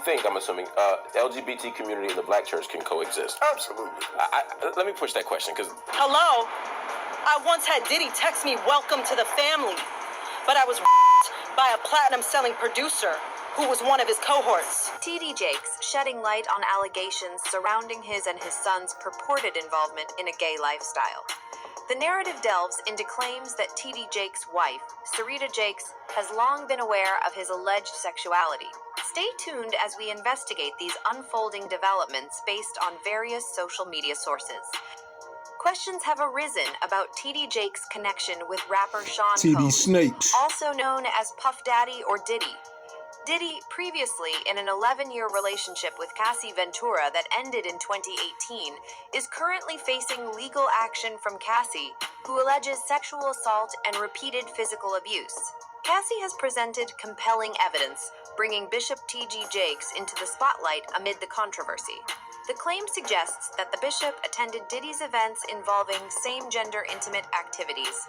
think, I'm assuming, LGBT community and the black church can coexist? Absolutely. Let me push that question, because... Hello? I once had Diddy text me, "Welcome to the family," but I was by a platinum-selling producer who was one of his cohorts. T.D. Jakes shedding light on allegations surrounding his and his son's purported involvement in a gay lifestyle. The narrative delves into claims that T.D. Jakes' wife, Sarita Jakes, has long been aware of his alleged sexuality. Stay tuned as we investigate these unfolding developments based on various social media sources. Questions have arisen about T.D. Jakes' connection with rapper Sean T.D. Combs, Snakes, also known as Puff Daddy or Diddy. Diddy, previously in an 11-year relationship with Cassie Ventura that ended in 2018, is currently facing legal action from Cassie, who alleges sexual assault and repeated physical abuse. Cassie has presented compelling evidence, bringing Bishop T.D. Jakes into the spotlight amid the controversy. The claim suggests that the bishop attended Diddy's events involving same-gender intimate activities.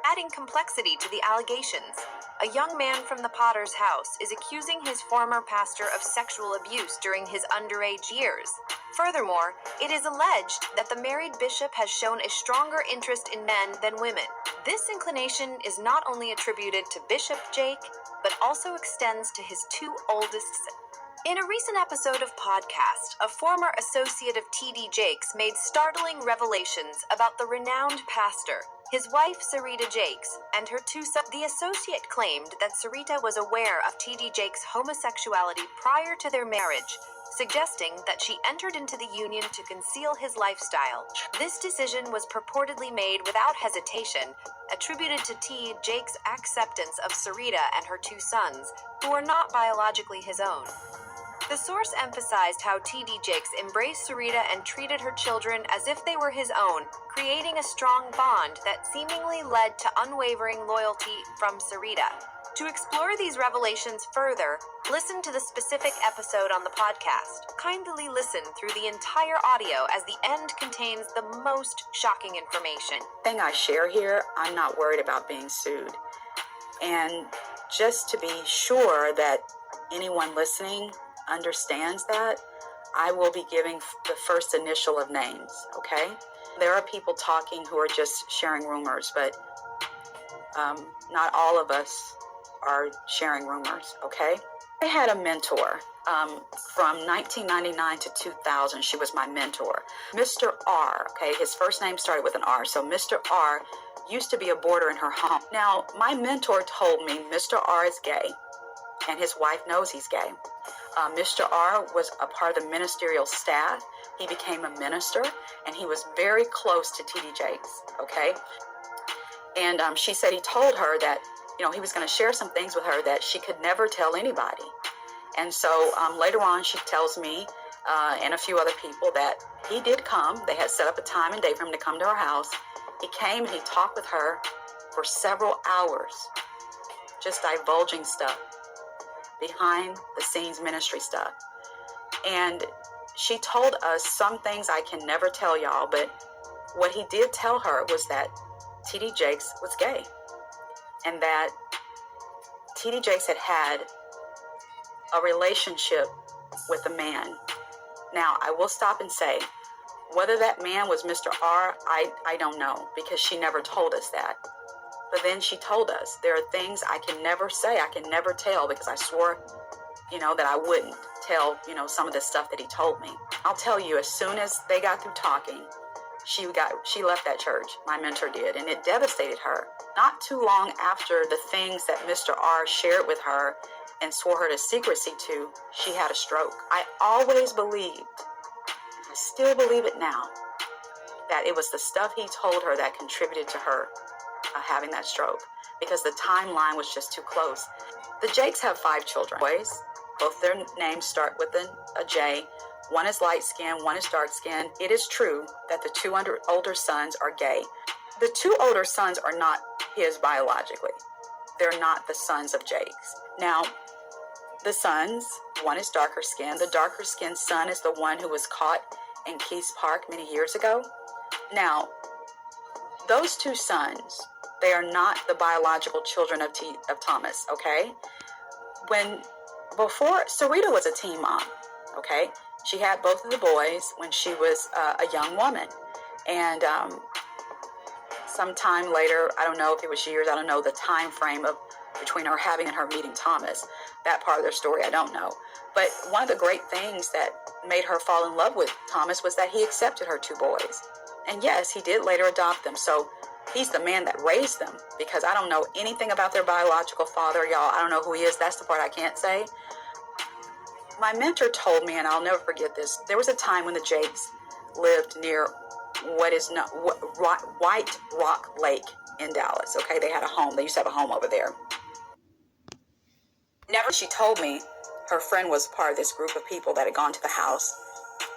Adding complexity to the allegations, a young man from the Potter's house is accusing his former pastor of sexual abuse during his underage years. Furthermore, it is alleged that the married bishop has shown a stronger interest in men than women. This inclination is not only attributed to Bishop Jake, but also extends to his two oldest sons. In a recent episode of Podcast, a former associate of T.D. Jakes made startling revelations about the renowned pastor, his wife Sarita Jakes, and her two sons. The associate claimed that Sarita was aware of T.D. Jakes' homosexuality prior to their marriage, suggesting that she entered into the union to conceal his lifestyle. This decision was purportedly made without hesitation, attributed to T. Jakes' acceptance of Sarita and her two sons, who are not biologically his own. The source emphasized how T.D. Jakes embraced Sarita and treated her children as if they were his own, creating a strong bond that seemingly led to unwavering loyalty from Sarita. To explore these revelations further, listen to the specific episode on the podcast. Kindly listen through the entire audio as the end contains the most shocking information. Thing I share here, I'm not worried about being sued. And just to be sure that anyone listening understands that, I will be giving the first initial of names, okay? There are people talking who are just sharing rumors, but not all of us are sharing rumors, okay? I had a mentor from 1999 to 2000. She was my mentor. Mr. R, okay? His first name started with an R, so Mr. R used to be a boarder in her home. Now, my mentor told me Mr. R is gay, and his wife knows he's gay. Mr. R was a part of the ministerial staff. He became a minister, and he was very close to T.D. Jakes, okay? And she said he told her that, you know, he was going to share some things with her that she could never tell anybody. And so later on, she tells me and a few other people that he did come. They had set up a time and day for him to come to her house. He came and he talked with her for several hours, just divulging stuff, behind the scenes ministry stuff. And she told us some things I can never tell y'all, but what he did tell her was that T.D. Jakes was gay, and that T.D. Jakes had a relationship with a man. Now, I will stop and say, whether that man was Mr. R, I don't know, because she never told us that. But then she told us there are things I can never say, I can never tell, because I swore, you know, that I wouldn't tell, you know, some of the stuff that he told me. I'll tell you, as soon as they got through talking, she left that church, my mentor did, and it devastated her. Not too long after the things that Mr. R shared with her and swore her to secrecy to, she had a stroke. I always believed, I still believe it now, that it was the stuff he told her that contributed to her having that stroke, because the timeline was just too close. The Jakes have 5 children, boys. Both their names start with a J. One is light-skinned, one is dark-skinned. It is true that the 2 older sons are gay. The 2 older sons are not his biologically. They're not the sons of Jakes. Now, the sons, one is darker skinned. The darker skinned son is the one who was caught in Keys Park many years ago. Now, those 2 sons, they are not the biological children of Thomas, okay? When before, Sarita was a teen mom, okay? She had both of the boys when she was a young woman. And sometime later, I don't know if it was years, I don't know the time frame of between her having and her meeting Thomas. That part of their story, I don't know. But one of the great things that made her fall in love with Thomas was that he accepted her two boys. And yes, he did later adopt them. So he's the man that raised them, because I don't know anything about their biological father, y'all. I don't know who he is. That's the part I can't say. My mentor told me, and I'll never forget this, there was a time when the Jakes lived near what is not White Rock Lake in Dallas. Okay, they had a home. They used to have a home over there. Never, she told me her friend was part of this group of people that had gone to the house.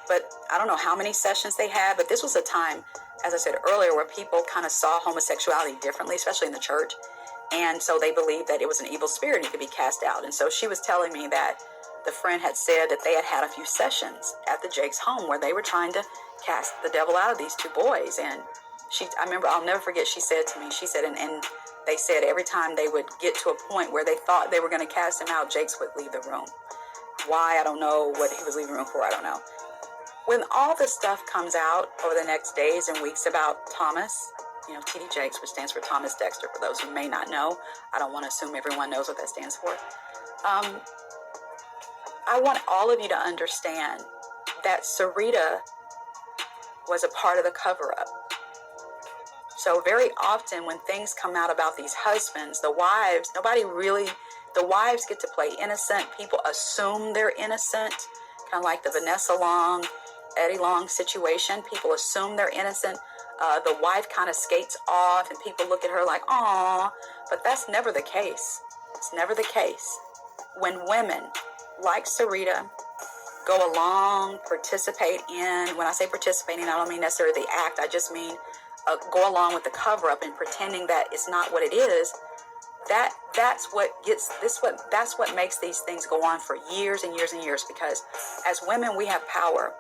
But I don't know how many sessions they had, but this was a time, as I said earlier, where people kind of saw homosexuality differently, especially in the church. And so they believed that it was an evil spirit and it could be cast out. And so she was telling me that the friend had said that they had had a few sessions at the Jakes' home where they were trying to cast the devil out of these two boys. And I remember, I'll never forget, she said to me, she said, and they said every time they would get to a point where they thought they were going to cast him out, Jakes would leave the room. Why? I don't know. What he was leaving the room for, I don't know. When all the stuff comes out over the next days and weeks about Thomas, T.D. Jakes, which stands for Thomas Dexter, for those who may not know, I don't want to assume everyone knows what that stands for. I want all of you to understand that Sarita was a part of the cover-up. So very often when things come out about these husbands, the wives, the wives get to play innocent. People assume they're innocent, kind of like the Vanessa Long, Eddie Long situation. People assume they're innocent. The wife kind of skates off and people look at her like, "Aw," but that's never the case. It's never the case. When women like Sarita go along, participate in, when I say participating, I don't mean necessarily the act, I just mean go along with the cover-up and pretending that it's not what it is, that's what makes these things go on for years and years and years, because as women, we have power.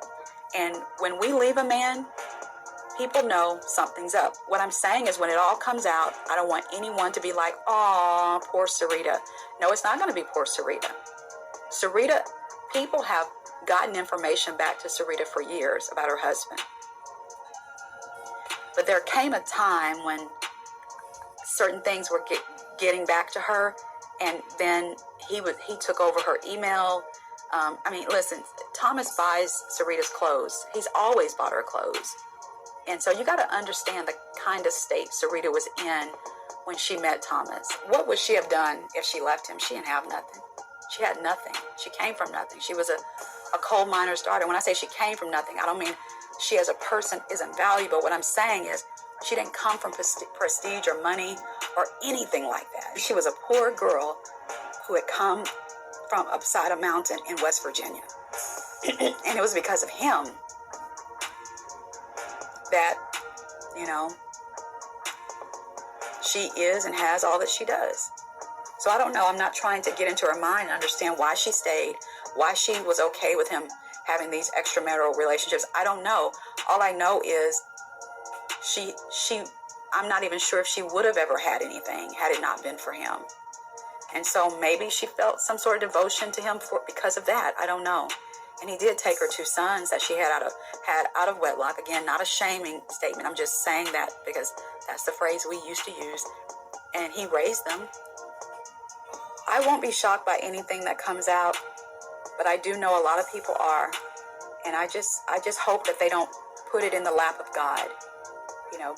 And when we leave a man, people know something's up. What I'm saying is when it all comes out, I don't want anyone to be like, "Aw, poor Sarita." No, it's not going to be poor Sarita. Sarita, people have gotten information back to Sarita for years about her husband. But there came a time when certain things were getting back to her, and then he took over her email. Listen, Thomas buys Sarita's clothes. He's always bought her clothes. And so you got to understand the kind of state Sarita was in when she met Thomas. What would she have done if she left him? She didn't have nothing. She had nothing. She came from nothing. She was a coal miner's daughter. When I say she came from nothing, I don't mean she as a person isn't valuable. What I'm saying is she didn't come from prestige or money or anything like that. She was a poor girl who had come from upside a mountain in West Virginia. And it was because of him that, she is and has all that she does. So I don't know. I'm not trying to get into her mind and understand why she stayed, why she was okay with him having these extramarital relationships. I don't know. All I know is I'm not even sure if she would have ever had anything had it not been for him. And so maybe she felt some sort of devotion to him because of that. I don't know. And he did take her two sons that she had out of wedlock. Again, not a shaming statement. I'm just saying that because that's the phrase we used to use. And he raised them. I won't be shocked by anything that comes out, but I do know a lot of people are. And I just hope that they don't put it in the lap of God.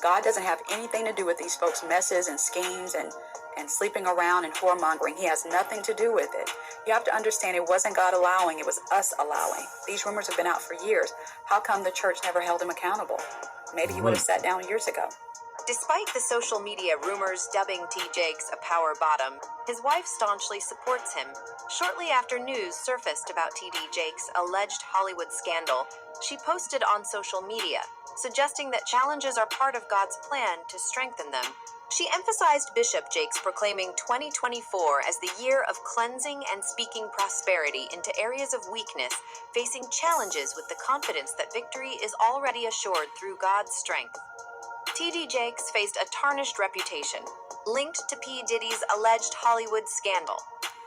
God doesn't have anything to do with these folks' messes and schemes and sleeping around and whoremongering. He has nothing to do with it. You have to understand it wasn't God allowing, it was us allowing. These rumors have been out for years. How come the church never held him accountable? Maybe he would have sat down years ago. Despite the social media rumors dubbing T. Jakes a power bottom, his wife staunchly supports him. Shortly after news surfaced about T.D. Jakes' alleged Hollywood scandal, she posted on social media, suggesting that challenges are part of God's plan to strengthen them. She emphasized Bishop Jakes proclaiming 2024 as the year of cleansing and speaking prosperity into areas of weakness, facing challenges with the confidence that victory is already assured through God's strength. T.D. Jakes faced a tarnished reputation, linked to P. Diddy's alleged Hollywood scandal.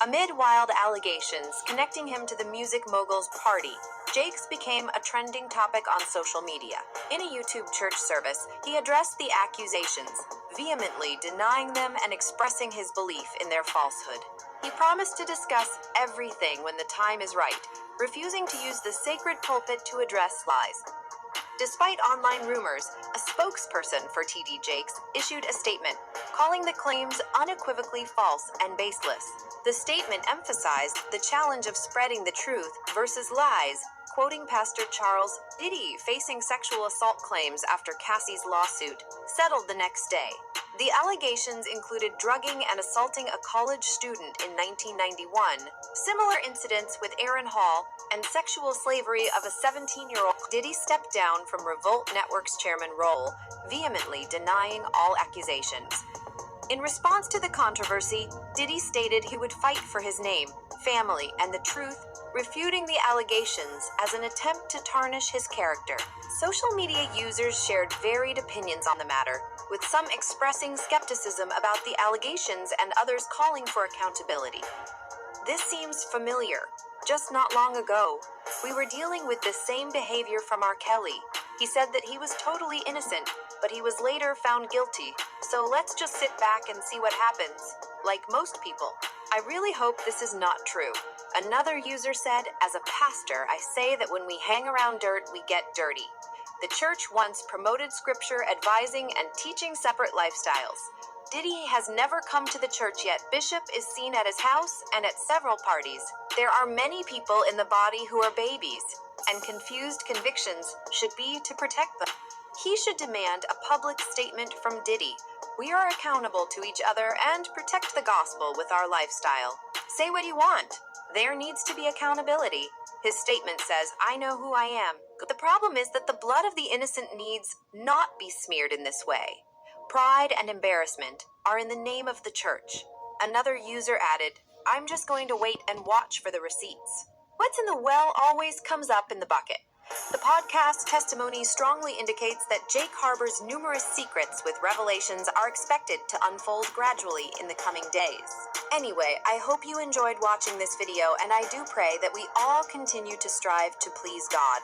Amid wild allegations connecting him to the music mogul's party, Jakes became a trending topic on social media. In a YouTube church service, he addressed the accusations, vehemently denying them and expressing his belief in their falsehood. He promised to discuss everything when the time is right, refusing to use the sacred pulpit to address lies. Despite online rumors, a spokesperson for TD Jakes issued a statement calling the claims unequivocally false and baseless. The statement emphasized the challenge of spreading the truth versus lies, quoting Pastor Charles Diddy facing sexual assault claims after Cassie's lawsuit settled the next day. The allegations included drugging and assaulting a college student in 1991, similar incidents with Aaron Hall, and sexual slavery of a 17-year-old. Diddy stepped down from Revolt Network's chairman role, vehemently denying all accusations. In response to the controversy, Diddy stated he would fight for his name, family, and the truth, refuting the allegations as an attempt to tarnish his character. Social media users shared varied opinions on the matter, with some expressing skepticism about the allegations and others calling for accountability. This seems familiar. Just not long ago, we were dealing with the same behavior from R. Kelly. He said that he was totally innocent, but he was later found guilty. So let's just sit back and see what happens. Like most people, I really hope this is not true. Another user said, as a pastor, I say that when we hang around dirt, we get dirty. The church once promoted scripture, advising and teaching separate lifestyles. Diddy has never come to the church yet. Bishop is seen at his house and at several parties. There are many people in the body who are babies, and confused convictions should be to protect them. He should demand a public statement from Diddy. We are accountable to each other and protect the gospel with our lifestyle. Say what you want. There needs to be accountability. His statement says, I know who I am. The problem is that the blood of the innocent needs not be smeared in this way. Pride and embarrassment are in the name of the church. Another user added, I'm just going to wait and watch for the receipts. What's in the well always comes up in the bucket. The podcast testimony strongly indicates that Jake harbors numerous secrets with revelations are expected to unfold gradually in the coming days. Anyway, I hope you enjoyed watching this video, and I do pray that we all continue to strive to please God.